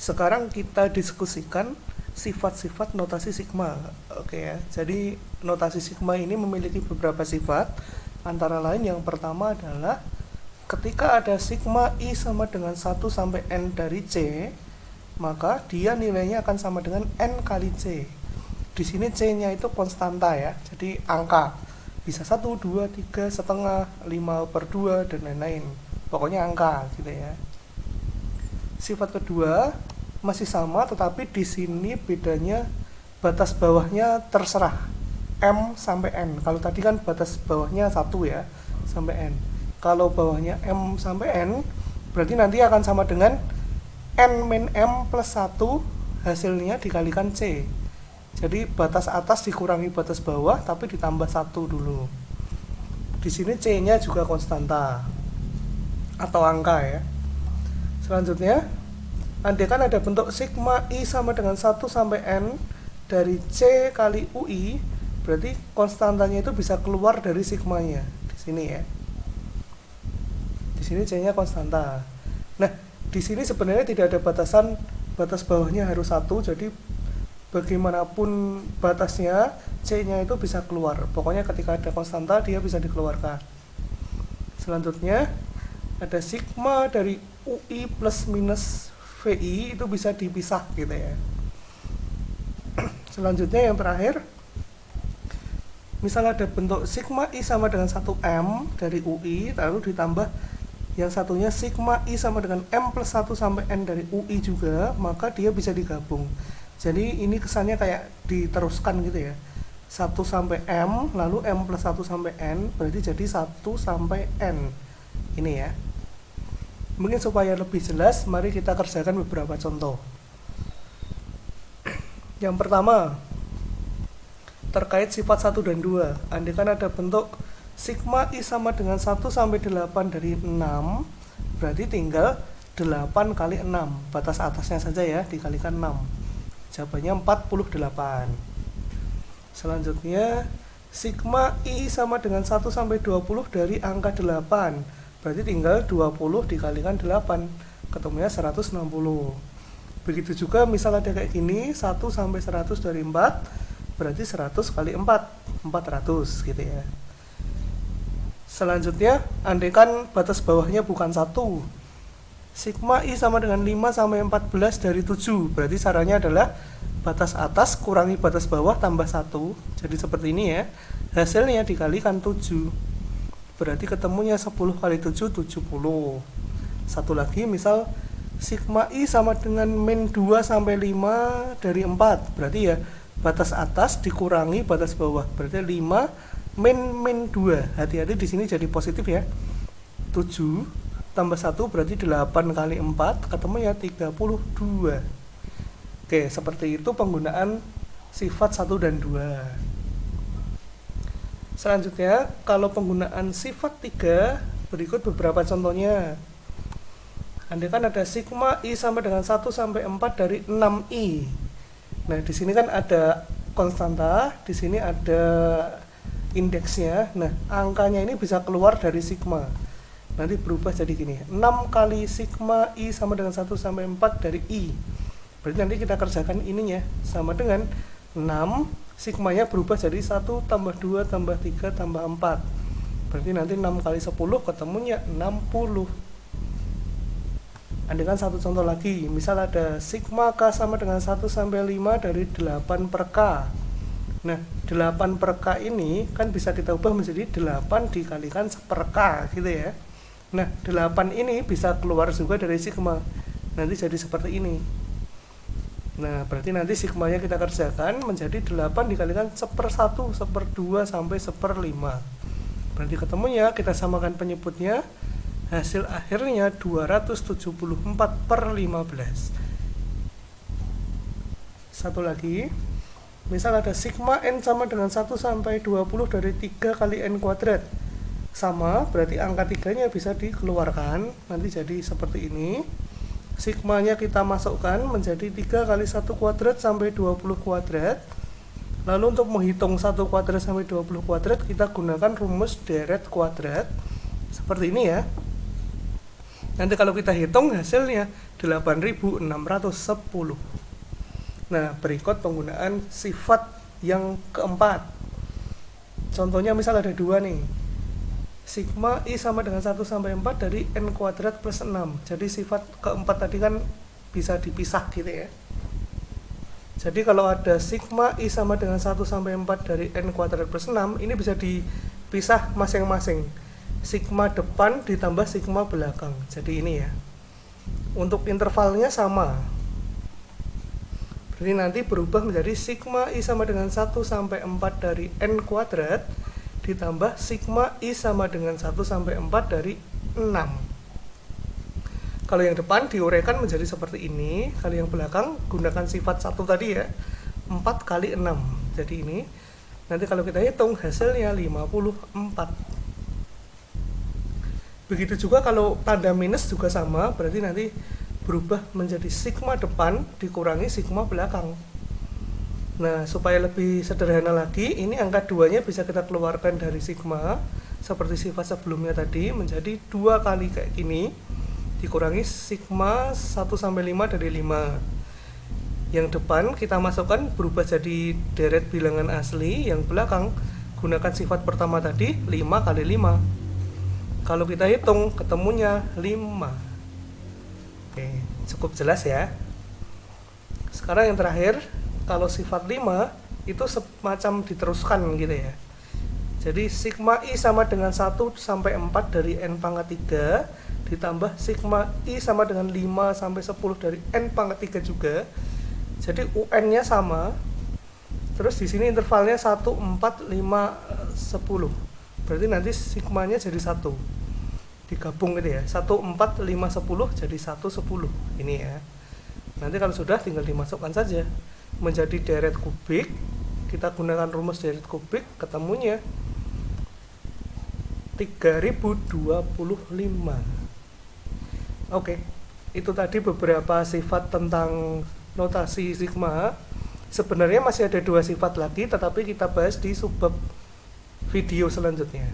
Sekarang kita diskusikan sifat-sifat notasi sigma. Oke ya. Jadi notasi sigma ini memiliki beberapa sifat. Antara lain yang pertama adalah ketika ada sigma I sama dengan 1 sampai N dari C, maka dia nilainya akan sama dengan N kali C. Di sini C-nya itu konstanta ya. Jadi angka. Bisa 1, 2, 3, setengah, 5/2 dan lain-lain. Pokoknya angka gitu ya. Sifat kedua masih sama, tetapi di sini bedanya batas bawahnya terserah M sampai N. Kalau tadi kan batas bawahnya 1 ya, sampai N. Kalau bawahnya M sampai N, berarti nanti akan sama dengan N min M plus 1 hasilnya dikalikan C. Jadi batas atas dikurangi batas bawah, tapi ditambah 1 dulu. Di sini C-nya juga konstanta atau angka ya. Selanjutnya, andaikan ada bentuk sigma I sama dengan 1 sampai N dari C kali UI, berarti konstantanya itu bisa keluar dari sigmanya. Di sini ya. Di sini C-nya konstanta. Nah, di sini sebenarnya tidak ada batasan, batas bawahnya harus 1, jadi bagaimanapun batasnya, C-nya itu bisa keluar. Pokoknya ketika ada konstanta, dia bisa dikeluarkan. Selanjutnya, ada sigma dari UI plus minus VI itu bisa dipisah gitu ya. Selanjutnya yang terakhir, misal ada bentuk sigma I sama dengan 1M dari UI, lalu ditambah yang satunya sigma I sama dengan M plus 1 sampai N dari UI juga, maka dia bisa digabung. Jadi ini kesannya kayak diteruskan gitu ya. 1 sampai M, lalu M plus 1 sampai N, berarti jadi 1 sampai N. Ini ya. Mungkin supaya lebih jelas, mari kita kerjakan beberapa contoh. Yang pertama, terkait sifat 1 dan 2. Andaikan ada bentuk sigma I sama dengan 1 sampai 8 dari 6, berarti tinggal 8 kali 6. Batas atasnya saja ya, dikalikan 6. Jawabannya 48. Selanjutnya, sigma I sama dengan 1 sampai 20 dari angka 8. Berarti tinggal 20 dikalikan 8, ketemunya 160. Begitu juga misal ada kayak gini, 1 sampai 100 dari 4, berarti 100 kali 4, 400 gitu ya. Selanjutnya, andaikan batas bawahnya bukan 1. Sigma I sama dengan 5 sampai 14 dari 7, berarti caranya adalah batas atas kurangi batas bawah tambah 1. Jadi seperti ini ya, hasilnya dikalikan 7. Berarti ketemunya 10 kali 7, 70. Satu lagi, misal sigma I sama dengan min 2 sampai 5 dari 4. Berarti ya batas atas dikurangi batas bawah. Berarti 5 min 2. Hati-hati di sini jadi positif ya. 7 tambah 1 berarti 8 kali 4, ketemunya 32. Oke, seperti itu penggunaan sifat 1 dan 2. Selanjutnya, kalau penggunaan sifat 3, berikut beberapa contohnya. Andaikan ada sigma I sama dengan 1 sampai 4 dari 6I. Nah, di sini kan ada konstanta, di sini ada indeksnya. Nah, angkanya ini bisa keluar dari sigma. Nanti berubah jadi gini, 6 kali sigma I sama dengan 1 sampai 4 dari I. Berarti nanti kita kerjakan ininya, sama dengan 6, sigmanya berubah jadi 1 tambah 2 tambah 3 tambah 4. Berarti nanti 6 kali 10 ketemunya 60. Andaikan satu contoh lagi, misal ada sigma K sama dengan 1 sampai 5 dari 8 per K. Nah, 8 per K ini kan bisa kita ubah menjadi 8 dikalikan per K gitu ya. Nah, 8 ini bisa keluar juga dari sigma. Nanti jadi seperti ini. Nah, berarti nanti sigmanya kita kerjakan menjadi 8 dikalikan 1/1, 1/2 sampai 1/5. Berarti ketemunya kita samakan penyebutnya, hasil akhirnya 274/15. Satu lagi, misal ada sigma N sama dengan 1 sampai 20 dari 3 kali N kuadrat. Sama, berarti angka 3-nya bisa dikeluarkan, nanti jadi seperti ini. Sigmanya kita masukkan menjadi 3 kali 1 kuadrat sampai 20 kuadrat. Lalu untuk menghitung 1 kuadrat sampai 20 kuadrat, kita gunakan rumus deret kuadrat. Seperti ini ya. Nanti kalau kita hitung hasilnya 8610. Nah, berikut penggunaan sifat yang keempat. Contohnya misal ada 2 nih. Sigma I sama dengan 1 sampai 4 dari N kuadrat plus 6. Jadi sifat keempat tadi kan bisa dipisah gitu ya. Jadi kalau ada sigma I sama dengan 1 sampai 4 dari N kuadrat plus 6, ini bisa dipisah masing-masing. Sigma depan ditambah sigma belakang. Jadi ini ya. Untuk intervalnya sama. Berarti nanti berubah menjadi sigma I sama dengan 1 sampai 4 dari N kuadrat ditambah sigma I sama dengan 1 sampai 4 dari 6. Kalau yang depan diuraikan menjadi seperti ini. Kalau yang belakang gunakan sifat 1 tadi ya, 4 kali 6. Jadi ini, nanti kalau kita hitung hasilnya 54. Begitu juga kalau tanda minus juga sama, berarti nanti berubah menjadi sigma depan dikurangi sigma belakang. Nah, supaya lebih sederhana lagi, ini angka 2-nya bisa kita keluarkan dari sigma seperti sifat sebelumnya tadi menjadi 2 kali kayak gini dikurangi sigma 1 sampai 5 dari 5. Yang depan kita masukkan berubah jadi deret bilangan asli, yang belakang gunakan sifat pertama tadi 5 kali 5. Kalau kita hitung ketemunya 5. Oke, cukup jelas ya. Sekarang yang terakhir, kalau sifat 5 itu semacam diteruskan gitu ya. Jadi sigma I sama dengan 1 sampai 4 dari N pangkat 3 ditambah sigma I sama dengan 5 sampai 10 dari N pangkat 3 juga. Jadi UN-nya sama. Terus di sini intervalnya 1, 4, 5, 10. Berarti nanti sigmanya jadi 1. Digabung gitu ya. 1, 4, 5, 10 jadi 1, 10. Ini ya. Nanti kalau sudah tinggal dimasukkan saja menjadi deret kubik. Kita gunakan rumus deret kubik, ketemunya 3025. Oke, itu tadi beberapa sifat tentang notasi sigma. Sebenarnya masih ada 2 sifat lagi, tetapi kita bahas di subbab video selanjutnya.